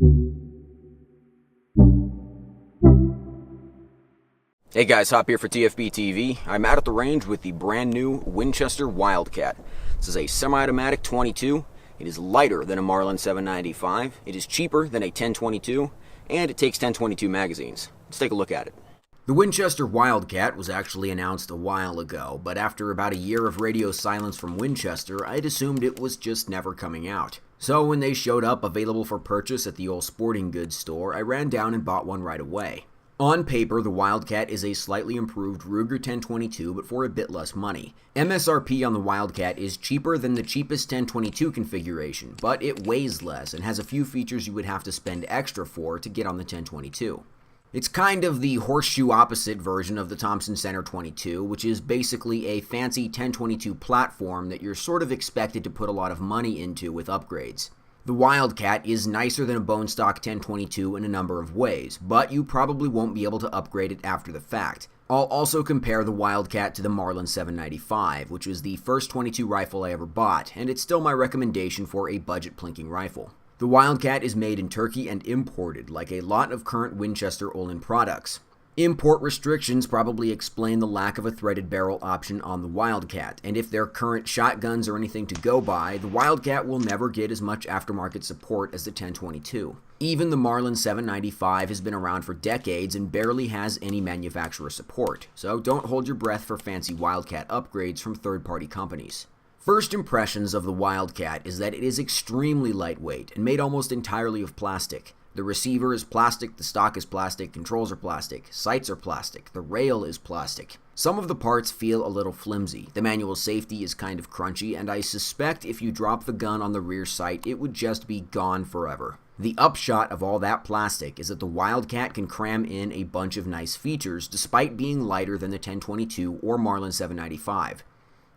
Hey guys, Hop here for TFBTV. I'm out at the range with the brand new Winchester Wildcat. This is a semi-automatic 22. It is lighter than a Marlin 795. It is cheaper than a 1022, and it takes 1022 magazines. Let's take a look at it. The Winchester Wildcat was actually announced a while ago, but after about a year of radio silence from Winchester, I'd assumed it was just never coming out. So when they showed up available for purchase at the old sporting goods store, I ran down and bought one right away. On paper, the Wildcat is a slightly improved Ruger 1022, but for a bit less money. MSRP on the Wildcat is cheaper than the cheapest 1022 configuration, but it weighs less and has a few features you would have to spend extra for to get on the 1022. It's kind of the horseshoe opposite version of the Thompson Center 22, which is basically a fancy 1022 platform that you're sort of expected to put a lot of money into with upgrades. The Wildcat is nicer than a bone stock 1022 in a number of ways, but you probably won't be able to upgrade it after the fact. I'll also compare the Wildcat to the Marlin 795, which was the first 22 rifle I ever bought, and it's still my recommendation for a budget plinking rifle. The Wildcat is made in Turkey and imported, like a lot of current Winchester Olin products. Import restrictions probably explain the lack of a threaded barrel option on the Wildcat, and if their current shotguns are anything to go by, the Wildcat will never get as much aftermarket support as the 1022. Even the Marlin 795 has been around for decades and barely has any manufacturer support, so don't hold your breath for fancy Wildcat upgrades from third-party companies. First impressions of the Wildcat is that it is extremely lightweight and made almost entirely of plastic. The receiver is plastic, the stock is plastic, controls are plastic, sights are plastic, the rail is plastic. Some of the parts feel a little flimsy, the manual safety is kind of crunchy, and I suspect if you drop the gun on the rear sight, it would just be gone forever. The upshot of all that plastic is that the Wildcat can cram in a bunch of nice features despite being lighter than the 1022 or Marlin 795.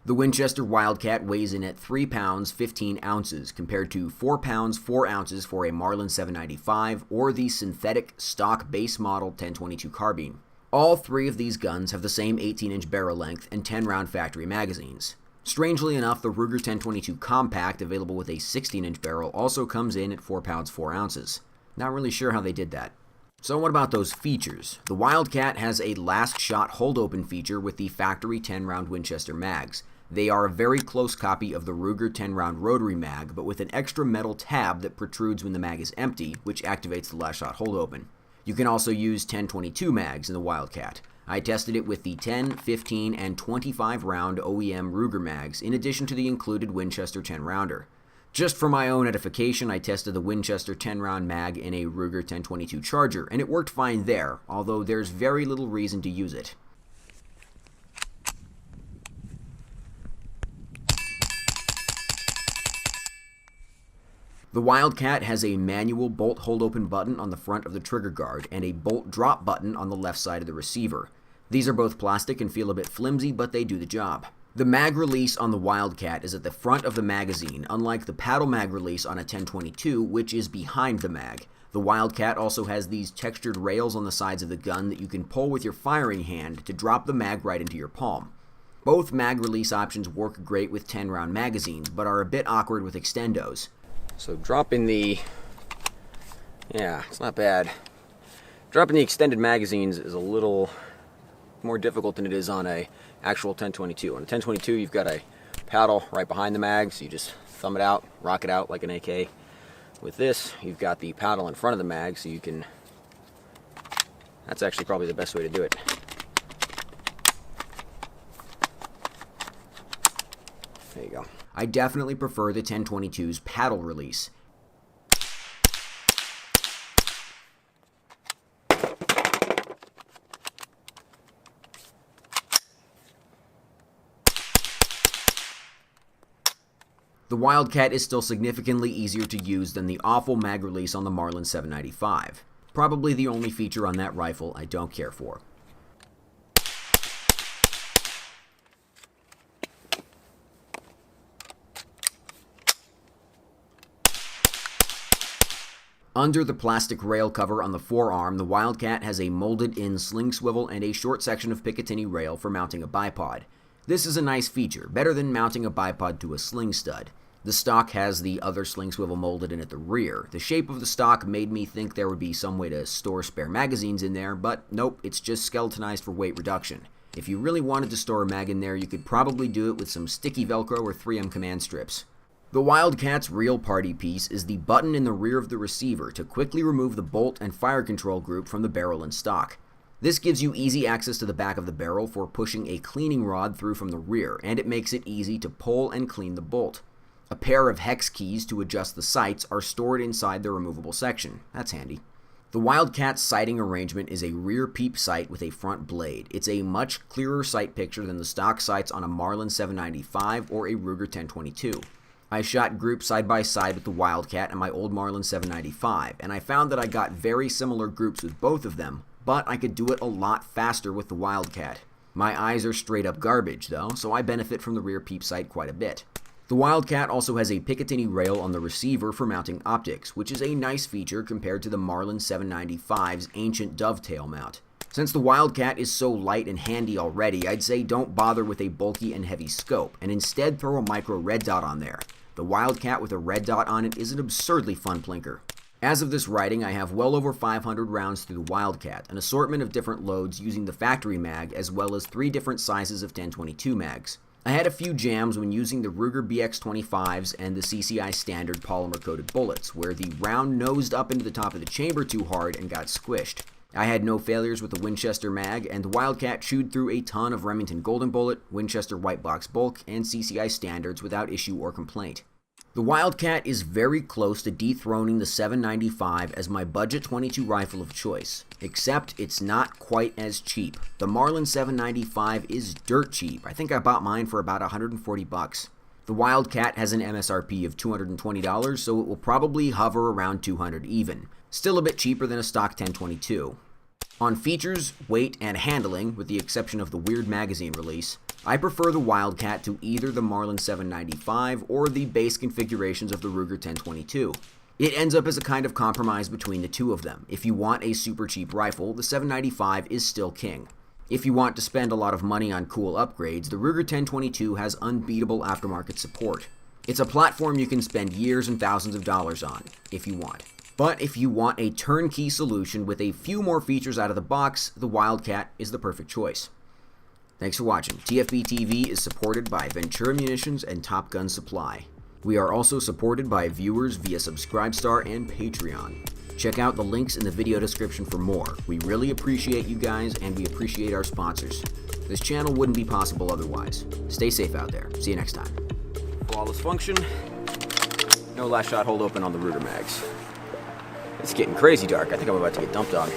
The Winchester Wildcat weighs in at 3 pounds 15 ounces compared to 4 pounds 4 ounces for a Marlin 795 or the synthetic stock base model 1022 carbine. All three of these guns have the same 18-inch barrel length and 10-round factory magazines. Strangely enough, the Ruger 1022 Compact, available with a 16-inch barrel, also comes in at 4 pounds 4 ounces. Not really sure how they did that. So what about those features? The Wildcat has a last shot hold open feature with the factory 10-round Winchester mags. They are a very close copy of the Ruger 10-round rotary mag, but with an extra metal tab that protrudes when the mag is empty, which activates the last shot hold open. You can also use 1022 mags in the Wildcat. I tested it with the 10, 15, and 25 round OEM Ruger mags, in addition to the included Winchester 10-rounder. Just for my own edification, I tested the Winchester 10-round mag in a Ruger 1022 Charger, and it worked fine there, although there's very little reason to use it. The Wildcat has a manual bolt hold open button on the front of the trigger guard and a bolt drop button on the left side of the receiver. These are both plastic and feel a bit flimsy, but they do the job. The mag release on the Wildcat is at the front of the magazine, unlike the paddle mag release on a 1022, which is behind the mag. The Wildcat also has these textured rails on the sides of the gun that you can pull with your firing hand to drop the mag right into your palm. Both mag release options work great with 10-round magazines, but are a bit awkward with extendos. So dropping the, it's not bad. Dropping the extended magazines is a little more difficult than it is on a actual 1022. On a 1022, you've got a paddle right behind the mag, so you just thumb it out, rock it out like an AK. With this, you've got the paddle in front of the mag, so you can, that's actually probably the best way to do it. There you go. I definitely prefer the 1022's paddle release. The Wildcat is still significantly easier to use than the awful mag release on the Marlin 795. Probably the only feature on that rifle I don't care for. Under the plastic rail cover on the forearm, the Wildcat has a molded-in sling swivel and a short section of Picatinny rail for mounting a bipod. This is a nice feature, better than mounting a bipod to a sling stud. The stock has the other sling swivel molded in at the rear. The shape of the stock made me think there would be some way to store spare magazines in there, but nope, it's just skeletonized for weight reduction. If you really wanted to store a mag in there, you could probably do it with some sticky Velcro or 3M command strips. The Wildcat's real party piece is the button in the rear of the receiver to quickly remove the bolt and fire control group from the barrel and stock. This gives you easy access to the back of the barrel for pushing a cleaning rod through from the rear, and it makes it easy to pull and clean the bolt. A pair of hex keys to adjust the sights are stored inside the removable section. That's handy. The Wildcat's sighting arrangement is a rear peep sight with a front blade. It's a much clearer sight picture than the stock sights on a Marlin 795 or a Ruger 1022. I shot groups side by side with the Wildcat and my old Marlin 795, and I found that I got very similar groups with both of them, but I could do it a lot faster with the Wildcat. My eyes are straight up garbage though, so I benefit from the rear peep sight quite a bit. The Wildcat also has a Picatinny rail on the receiver for mounting optics, which is a nice feature compared to the Marlin 795's ancient dovetail mount. Since the Wildcat is so light and handy already, I'd say don't bother with a bulky and heavy scope, and instead throw a micro red dot on there. The Wildcat with a red dot on it is an absurdly fun plinker. As of this writing, I have well over 500 rounds through the Wildcat, an assortment of different loads using the factory mag, as well as 3 different sizes of 1022 mags. I had a few jams when using the Ruger BX25s and the CCI standard polymer-coated bullets, where the round nosed up into the top of the chamber too hard and got squished. I had no failures with the Winchester mag, and the Wildcat chewed through a ton of Remington Golden Bullet, Winchester White Box Bulk, and CCI standards without issue or complaint. The Wildcat is very close to dethroning the 795 as my budget .22 rifle of choice, except it's not quite as cheap. The Marlin 795 is dirt cheap. I think I bought mine for about $140. The Wildcat has an MSRP of $220, so it will probably hover around $200 even. Still a bit cheaper than a stock 1022. On features, weight, and handling, with the exception of the weird magazine release, I prefer the Wildcat to either the Marlin 795 or the base configurations of the Ruger 1022. It ends up as a kind of compromise between the two of them. If you want a super cheap rifle, the 795 is still king. If you want to spend a lot of money on cool upgrades, the Ruger 1022 has unbeatable aftermarket support. It's a platform you can spend years and thousands of dollars on, if you want. But if you want a turnkey solution with a few more features out of the box, the Wildcat is the perfect choice. Thanks for watching. TFBTV is supported by Ventura Munitions and Top Gun Supply. We are also supported by viewers via Subscribestar and Patreon. Check out the links in the video description for more. We really appreciate you guys, and we appreciate our sponsors. This channel wouldn't be possible otherwise. Stay safe out there. See you next time. Flawless function. No last shot hold open on the Ruger mags. It's getting crazy dark. I think I'm about to get dumped on.